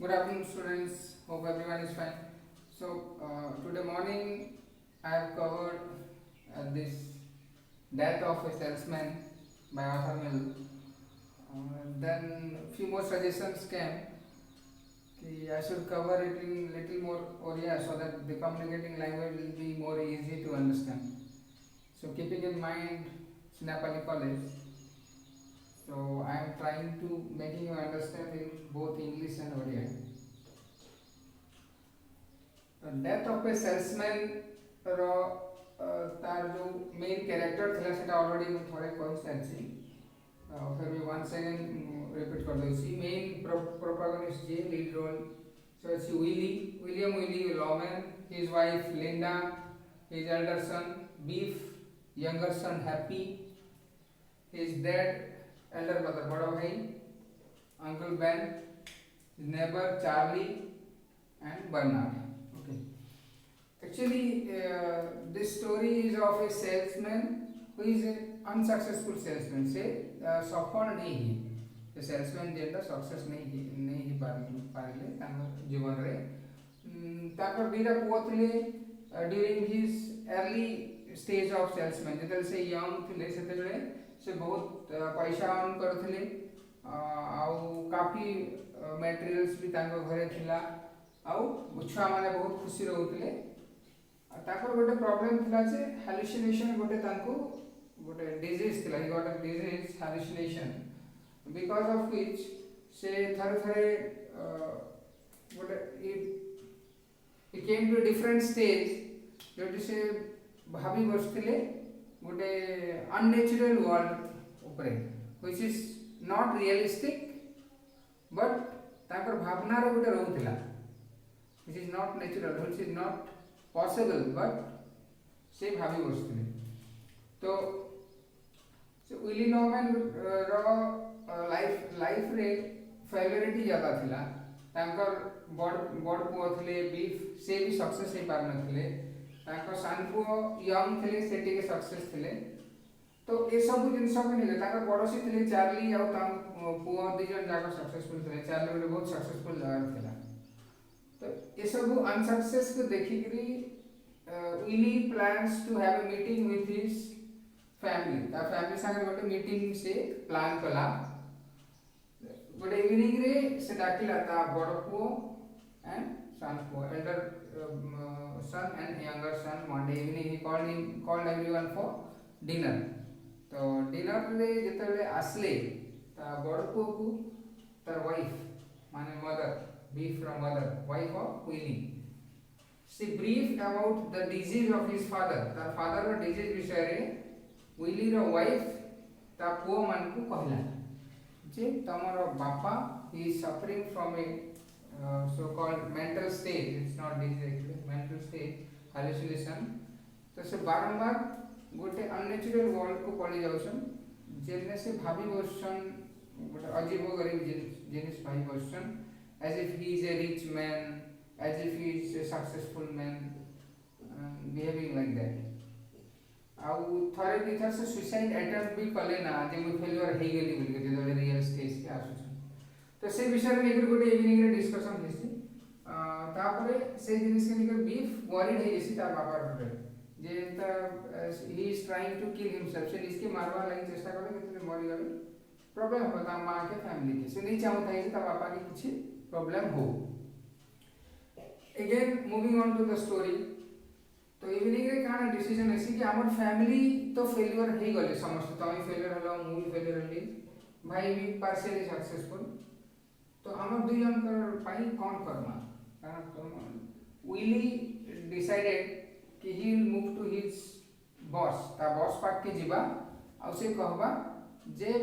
Good afternoon, students. Hope everyone is fine. Today morning I have covered this death of a salesman by Arthur Mill. Then few more suggestions came. I should cover it in little more area so that the communicating language will be more easy to understand. So keeping in mind Sinapali College, so I am trying to making you understand in both English and Odia. Death of a salesman रो तार जो main character थिला सेटा already मैं थोड़े कहि सारछि फिर भी वन सेकंड रिपीट कर दउछि मेन प्रोटोगनिस्ट जे lead role so it's William Willy Loman his wife Linda his elder son Biff younger son Happy his dad elder brother बड़ा भाई uncle Ben neighbour Charlie and Bernard. Actually, this story is of a salesman who is an unsuccessful salesman. Say, सफल नहीं ही. The salesman जेंटा success नहीं ही पारिले तांको जीवन रे. तापर बीरा पुअतले during his early stage of salesman. जेतल से young थिले सेतले से बहुत पैसा अर्न करथिले. आउ काफी materials भी तांको घरे थिला. आउ छुआ माने बहुत खुशी रहउथिले. ताकर गोटे प्रॉब्लम थिला जे हालुसिनेशन गोटे तांको गोटे डिजीज थिला ही गोटे disease hallucination because of which से थरे थरे गोटे it came to a different stage जोटी से भाभी बसथिले गोटे अननेचुरल वर्ल्ड ऊपर which is not realistic but ताकर भावना रो गोटे रहउथिला which is not natural which is not possible but से भाभी बसथिले तो विली नॉर्मन रो लाइफ रे फेवरेट ज्यादा थिला तांकर बड़ पुओ थिले बीफ से भी सक्सेस हे पार नथिले तांकर सान पुओ यंग थिले सेटी के सक्सेस थिले तो ए सब जिंस को निले तांकर पड़ोसी थिले चार्ली आ तां पुओ दि जन जाको सक्सेसफुल थिले चार्ली बहुत सक्सेसफुल जगह थिला तो ये सब अनसक्सेस को देखिकरी Willy plans to have a meeting with his family ता फैमिली संगे गोटे मीटिंग से प्लान कला गोटे इवनिंग रे से डाकिला ता बड़ पुओ एंड सन पुओ elder son and younger son one day evening he called everyone for dinner तो डिनर रे जेतले आसले ता बड़ पुओ को तार वाइफ माने mother beef from mother, wife of Willie. She briefed about the disease of his father. तार father रो disease विषय रे Willie रो wife ता पुओ मान को कहला जे तमरो बापा he is suffering from a so called mental state. It's not disease actually, mental state hallucination. तो से बारंबार गोटे अननेचुरल वर्ल्ड को पड़ी जाउछन जेने से भाभी बसछन गोटे अजीबोगरीब जिनिस भाई बसछन as if he is a rich man, as if he is a successful man, behaving like that. आउ थरे भी थर से सुसाइड अटेम्प्ट भी कले ना जे मु फेलियर हे गेली बोल के जे रियल स्टेज के आसु तो से विषय में एक गोटे इवनिंग रे डिस्कशन हेसी तापरे से जिनिस के निके बीफ वरीड हे जेसी तार बाबा रे जे त he is trying to kill himself से इसके मारवा लागि चेष्टा करे कितने मरि गले प्रॉब्लम होता मां के फैमिली के से नहीं चाहता है ता पापा की कुछ प्रॉब्लम हो. Again moving on to the story तो इवनिंग रे काना डिसीजन ऐसी कि हमर फैमिली तो फेलियर हे गले समस्त तो हम फेलियर हलो मु भी फेलियर हली भाई भी पार्शियली सक्सेसफुल तो हमर दुई जन कर पाई कोन करना काना करना विली डिसाइडेड कि he will move to his boss ता बॉस पाक के जीवा आ से कहबा जे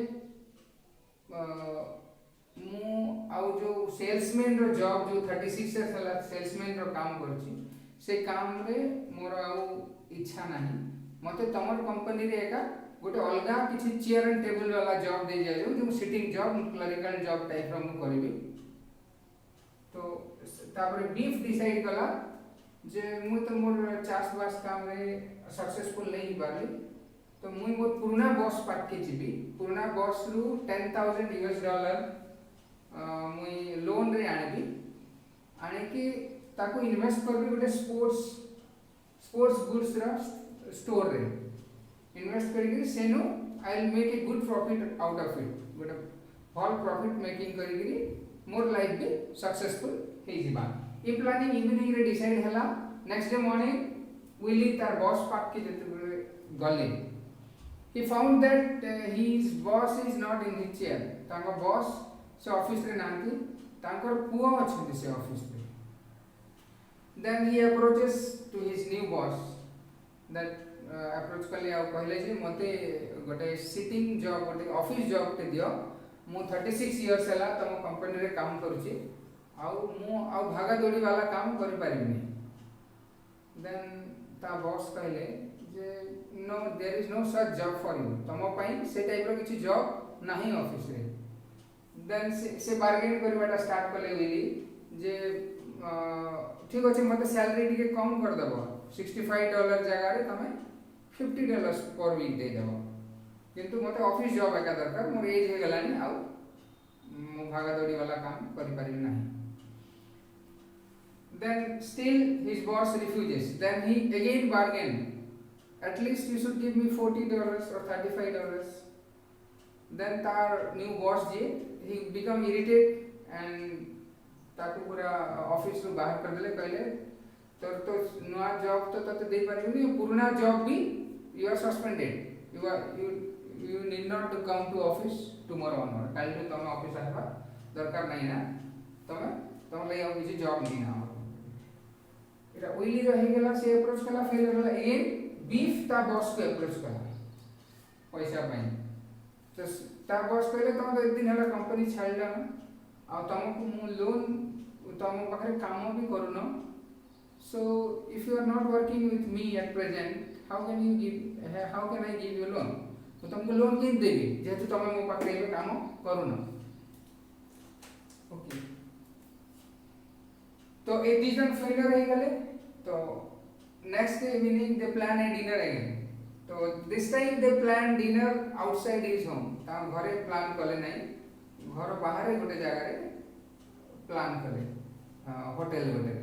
मु आउ जो सेल्समैन रो जॉब जो 36 इयर्स हला सेल्समैन रो काम करछि से काम रे मोर आउ इच्छा नाही मते तमर कंपनी रे एका गोटे अलगा किछि चेयर एंड टेबल वाला जॉब दे जाय जो sitting job clerical job type रो मु करबी तो तापर बीफ डिसाइड कला जे मु तो मोर चास बास काम रे सक्सेसफुल नहीं बाली तो मु मोर पुराना बॉस पाक के जीबी पुराना बॉस रु $10,000 मुई लोन रे आनबी ताको इन्वेस्ट करबे गोटे स्पोर्ट्स गुड्स रा स्टोर रे इन्वेस्ट करिक सेनो I will make a good profit out of it गोटे भल प्रॉफिट मेकिंग करिक मोर लाइफ भी सक्सेसफुल हे जिबा ई प्लानिंग इवनिंग रे डिसाइड हला नेक्स्ट डे मॉर्निंग विली तार बॉस पाक के जते गले he found that his boss is not in his chair तांका बॉस से ऑफिस रे नांती तांकर पुआ अछंती से ऑफिस रे then he approaches to his new boss that approach कले आ कहले जे मते गोटे सिटिंग जॉब गोटे ऑफिस जॉब ते दियो मु 36 इयर्स हला तम कंपनी रे काम करूची आ मु आ भागा दौड़ी वाला काम करि पारिबनी then ता बॉस कहले जे no there is no such job for you तम पई से टाइप रो किछि जॉब नाही ऑफिस रे देन से बार्गेन करबाटा स्टार्ट कले विली जे ठीक अछि मते सैलरी टिके कम कर देबो $65 जगह रे तमे $50 पर वीक दे देबो किंतु मते ऑफिस जॉब एका दरकार मोर एज हे गलानी आ मु भागा दौड़ी वाला काम करि पारिबी नाही then still his boss refuses then he again bargain at least you should give me $40 or $35 then tar new boss je he become irritated and ताकू पूरा ऑफिस रो बाहर कर देले कहले तोर तो नया जॉब तो तते दे पारिबनी पुराना जॉब भी you are suspended you need not to come to office tomorrow onward काल में तुम ऑफिस आबा दरकार नहीं ना तुम ले आ किसी जॉब नहीं ना एटा ओइली रहि गेला से अप्रोच कला फेल होला अगेन बीफ ता बॉस को अप्रोच कला पैसा पई तो ता बॉस कहले तुम तो एक दिन हला कंपनी छाड़ला ना आ तुमको मु लोन तुम पाखरे काम भी करूनो so if you are not working with me at present how can I give you loan तो तुमको लोन के देबी जेतु तुम मो पाखरे एबे काम करूनो ओके तो ए डिसीजन फेलियर हो गले तो next day evening they plan a dinner again तो this time they plan dinner outside his home ता घरे प्लान कले नहीं घर बाहर गोटे जगह रे प्लान कले होटल गोटे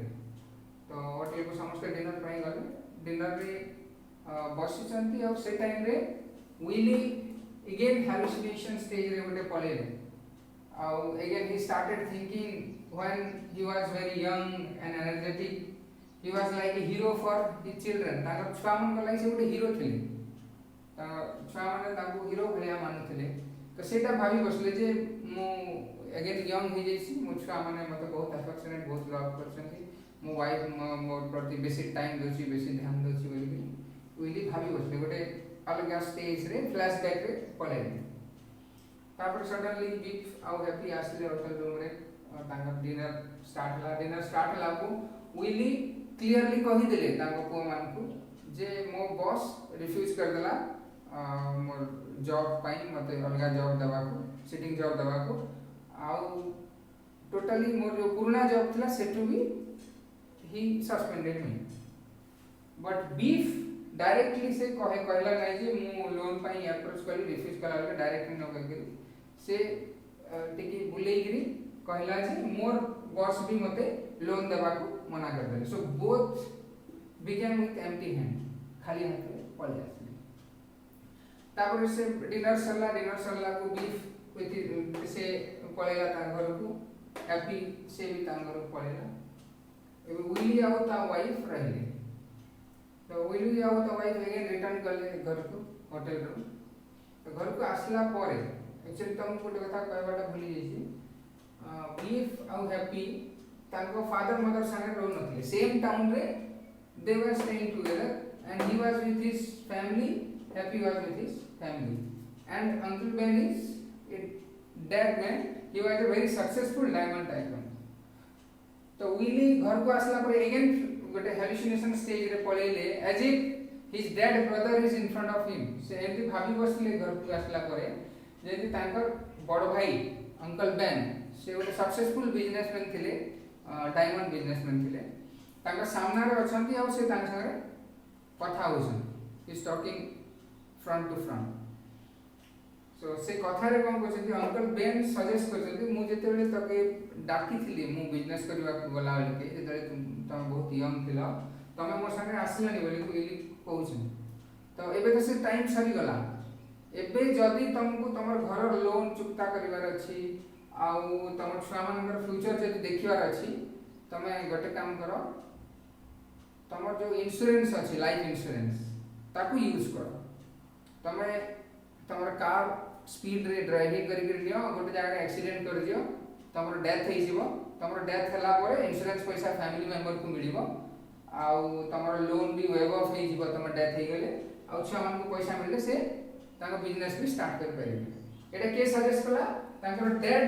तो होटल को समस्त डिनर पाई गले डिनर रे बसी चंती और से टाइम रे विली अगेन हालुसिनेशन स्टेज रे गोटे पले again he started thinking when he was very young and energetic he was like a hero for his children ताकर छुआ मन को लागि से गोटे हीरो थिले ता छुआ माने ताको हीरो भलिया मानुथिले तो सेटा भाभी बसले जे मो अगेन यंग हो जैसी मो छुआ माने मते बहुत अफेक्शनेट बहुत लव करछंती मो वाइफ मो प्रति बेसी टाइम दोची बेसी ध्यान दोची बोली ओइली भाभी बसले गोटे अलग स्टेज रे फ्लैशबैक रे पले तापर सडनली बीफ आउ हैप्पी आसले होटल रूम रे तांका डिनर स्टार्ट हला को विली क्लियरली कहि देले तांको पो मान को जे मो बॉस रिफ्यूज कर देला मोर जॉब पाई मते अलगा जॉब दबा को सिटिंग जॉब दबा को आउ टोटली मोर जो पुराना जॉब थला सेटु भी he suspended me but Biff directly से कहला नहीं जे मु लोन पाई अप्रोच करी रिफ्यूज कला डायरेक्टली न कहि से टिकी बुलेई गिरी कहला जे मोर बॉस भी मते लोन देबा को मना कर देले so both began with empty hand खाली हाथ पले आसले तापर से डिनर सरला को बीफ विथ से पलेला ता घर को हैप्पी से भी ता घर पलेला एबे विली आउ ता वाइफ रहले तो विली आउ ता वाइफ अगेन रिटर्न करले घर को होटल रो तो घर को आसला परे एक्चुअली तुम गोटे कथा कहबाटा भूली जाइछि बीफ आउ हैप्पी तांको फादर मदर संगे रहो नथले सेम टाउन रे they were staying together and he was with his family Happy was with his family and uncle Ben is a dead man he was a very successful diamond tycoon तो Willy घर को आसला पर again गोटे hallucination stage रे पळेले as if his dead brother is in front of him से एंती भाभी बसले घर को आसला परे जेति तांकर बड़ भाई अंकल बेन से गोटे सक्सेसफुल बिजनेसमैन थिले डायमंड बिजनेसमैन थिले तांका सामना रे अछंती आ से तांका संगे कथा होछन is talking front to front so से कथारे कौन कहते अंकल बेन सजेस्ट करते मु जेतेबेले तके डाकी थिली मु बिजनेस करबा गला बेले जेतेबेले तुम बहुत यंग थिला तमे मोर संगे आसिलानी बोली कोइली कहउछ तो एबे तो से टाइम सरी गला एबे जदी तुमको तमर घर लोन चुक्ता करिवार अछि आउ तमर छुआ मानकर फ्यूचर जदी देखिवार अछि तमे गोटे काम करो तमर जो इंश्योरेंस अछि लाइफ इंश्योरेंस ताकू यूज करो तमे तमर कार स्पीड रे ड्राइविंग करि करि लियो गोटे जगह एक्सीडेंट कर दियो तमर डेथ हे जिवो तमर डेथ हला परे इंश्योरेंस पैसा फैमिली मेंबर को मिलिबो आउ तमर लोन भी वेव ऑफ हे जिवो तमर डेथ हे गेले आउ छुआ मान को पैसा मिलले से ताको बिजनेस भी स्टार्ट कर परिबे एटा के सजेस्ट कला ताकर डेड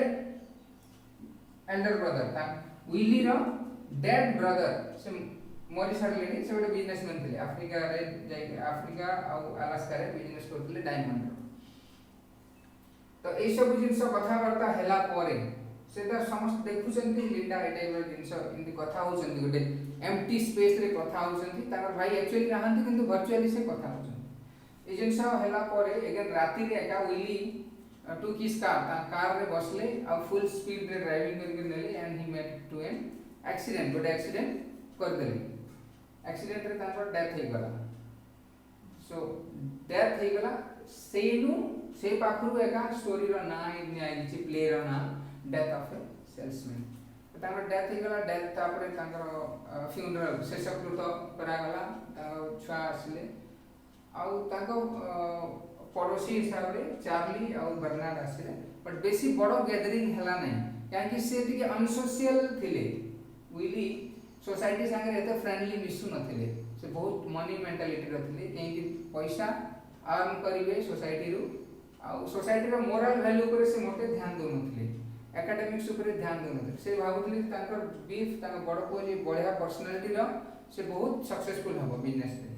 एल्डर ब्रदर ता विली रो डेड ब्रदर से मरी सारलेनी से गोटे बिजनेसमैन थे आफ्रिका रे जाई आफ्रिका आउ अलास्का रे बिजनेस करथिले डायमंड तो ए सब जिंस कथा वार्ता हैला परे सेटा समस्त देखुचंती लिंडा ए टाइप रो जिंस इनती कथा होचंती गोटे एम्प्टी स्पेस रे कथा होचंती ताकर भाई एक्चुअली नाहंती किंतु वर्चुअली से कथा होचंती ए जिंस हैला परे अगेन राती रे एका विली टू किस कार रे बसले आ फुल स्पीड रे ड्राइविंग करके नेले and he met to an accident गोटे एक्सीडेंट कर देले एक्सीडेंट रे ताकर डेथ हे गला सो डेथ हे गला सेनु से पाखरु एका स्टोरी रो ना न्यायछि प्ले रो ना डेथ ऑफ ए सेल्समैन ताकर डेथ हे गला डेथ तापरे ताकर फ्यूनरल शेषकृत करा गला छुआ आसले आउ ताको पड़ोसी हिसाब रे चार्ली और बर्नार्ड आसले बट बेसी बड़ो गैदरिंग हला नै काहे से टिके अनसोशियल थिले विली सोसाइटी संगे एते फ्रेंडली मिसु नथिले से बहुत मनी मेंटालिटी रथिले केहि पैसा अर्न करिवे सोसाइटी रु आ सोसाइटी रो मोरल वैल्यू पर से मोटे ध्यान दो नथिले एकेडमिक्स ऊपर ध्यान दो नथिले से भाबुथले ताकर बीफ ताकर बड़ को जे बढ़िया पर्सनालिटी रो से बहुत सक्सेसफुल हबो बिजनेस रे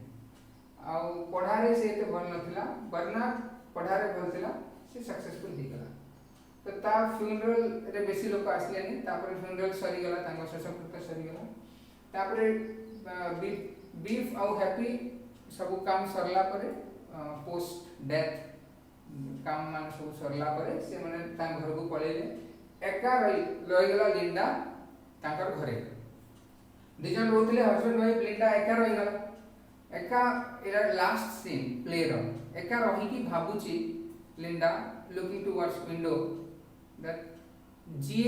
आ पढ़ारे से एते भल नथिला बर्नार्ड पढ़ारे भल थिला से सक्सेसफुल हे गला तो ता फ्यूनरल रे बेसी लोक आसलेनी तापर फ्यूनरल सरी गला तांको शेषकृत्य सरी गला तापर बीफ आउ हैप्पी सब काम सरला परे पोस्ट डेथ काम मान सब सरला परे से माने ता घर को पळेले एका रही गला लिंडा ताकर घरे दिजन रोथले हस्बैंड वाइफ लिंडा एका रही गला एका एरा लास्ट सीन प्ले रो एका रही की भाबुची Linda looking towards window that जे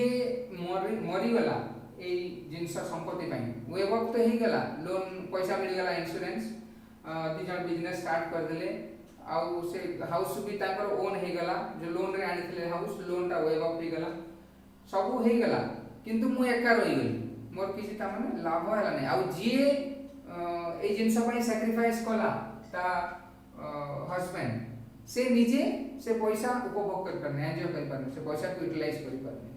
मरी गला ए जिंस संपत्ति पाई वे वक्त ही गला लोन पैसा मिल गला इंश्योरेंस दिजन बिजनेस स्टार्ट कर देले आउ से हाउस भी ताकर ओन हे गला जो लोन रे आनी थिले हाउस लोन ता वेव अप ही गला सब हे गला किंतु मु एका रही गली मोर किसी ता माने लाभ हला नै आउ जे ए जिंस पई सैक्रिफाइस कला ता हस्बैंड से निजे से पैसा उपभोग कर करने एंजॉय कर पारने से पैसा को यूटिलाइज कर पारने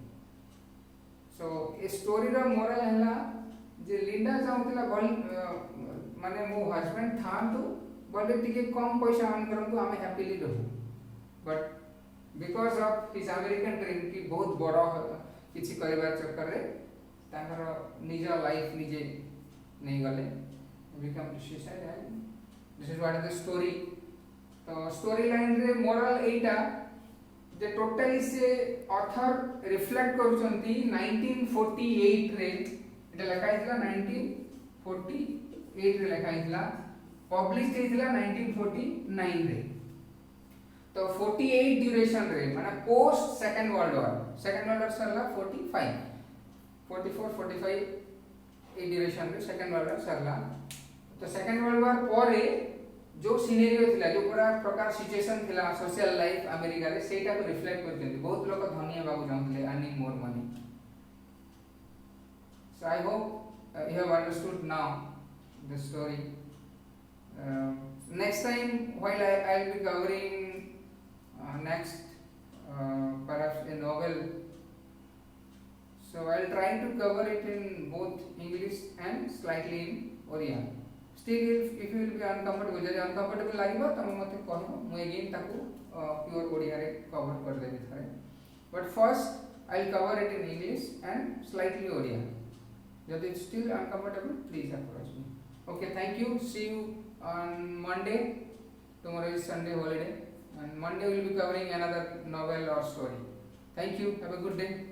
सो ए स्टोरी रा मोरल हला जे लिंडा चाहूतिला बल माने मो हस्बैंड थांतु बले टिके कम पैसा अर्न करंतु आमे हैप्पीली रहू but because of his American dream की बहुत बड़ा किछि करबार चक्कर रे ताकर निज लाइफ निजे नहीं गले become suicide and this is what is the story तो स्टोरी लाइन रे मोरल एटा जे टोटली से ऑथर रिफ्लेक्ट करूचंती 1948 रे एटा लिखा हितला 1948 रे लिखा हितला पब्लिश हेतिला 1949 रे तो 48 ड्यूरेशन रे माने पोस्ट सेकंड वर्ल्ड वॉर सरला 45 44 45 ए ड्यूरेशन रे सेकंड वर्ल्ड वॉर सरला तो सेकंड वर्ल्ड वॉर परे जो सिनेरियो थिला जो पूरा प्रकार सिचुएशन थिला सोशल लाइफ अमेरिका रे सेटा को रिफ्लेक्ट करथि बहुत लोग धनी बाबू जानथले earning more money so I hope you have understood now the story next time while I'll be covering next perhaps a novel so I'll try to cover it in both English and slightly in Oriya still if you will be uncomfortable jodi uncomfortable lagibo tame mate कहबो मु again ताको pure Odia रे cover कर देबी थारे but first I'll cover it in English and slightly Oriya jodi still uncomfortable please approach me okay thank you see you on Monday tomorrow is Sunday holiday and Monday we will be covering another novel or story. Thank you. Have a good day.